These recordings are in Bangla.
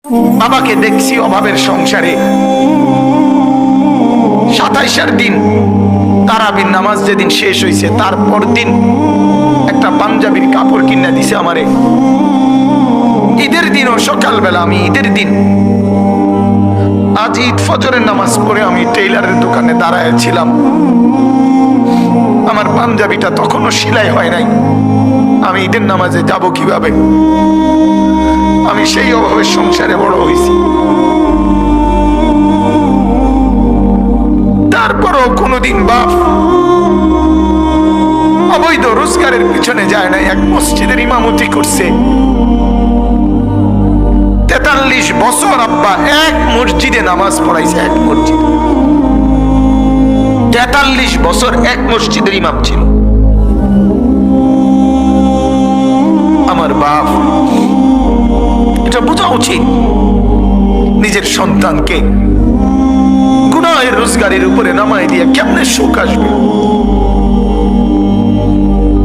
বাবাকে দেখছি অভাবের সংসারে 27 দিন তারাবির নামাজ যেদিন শেষ হয়েছে তারপর দিন একটা পাঞ্জাবির কাপড় কিনে দিছে আমারে। ঈদের দিনও সকালবেলা, আমি ঈদের দিন আজ ঈদ ফজরের নামাজ পড়ে আমি টেইলারের দোকানে দাঁড়ায় ছিলাম। আমার পাঞ্জাবিটা তখনও সেলাই হয় নাই। আমি ঈদের নামাজে যাব কিভাবে? আমি সেই অভাবের সংসারে বড় হয়েছি। তারপরও কোনোদিন বাপ অবৈধ রোজগারের পিছনে যায় না। এক মসজিদের ইমামতি করছে 43 বছর। আব্বা এক মসজিদে নামাজ পড়াইছে, এক মসজিদ। 43 বছর এক মসজিদের ইমাম ছিল আমার বাপ। এটা বোঝা উচিত নিজের সন্তানকে গুনাহের রোজগারের উপরে নামাই দিয়ে কেমনে সুখ আসবে?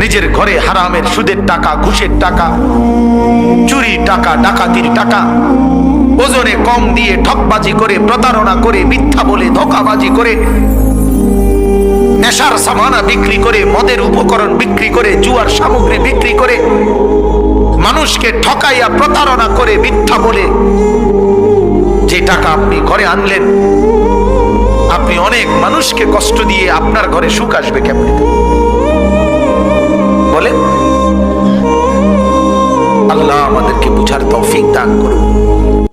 নিজের ঘরে হারামের সুদের টাকা, ঘুষের টাকা, চুরি টাকা, ডাকাতির টাকা, ওজনে কম দিয়ে ঠকবাজি করে, প্রতারণা করে, মিথ্যা বলে, ধোঁকাবাজি করে, নেশার সামানা বিক্রি করে, মদের উপকরণ বিক্রি করে, জুয়ার সামগ্রী বিক্রি করে, মানুষকে ঠকাইয়া প্রতারণা করে, মিথ্যা বলে যে টাকা আপনি ঘরে আনলেন, আপনি অনেক মানুষকে কষ্ট দিয়ে আপনার ঘরে সুখ আসবে কেমনে বলে? আল্লাহ আমাদেরকে বুঝার তৌফিক দান করুন।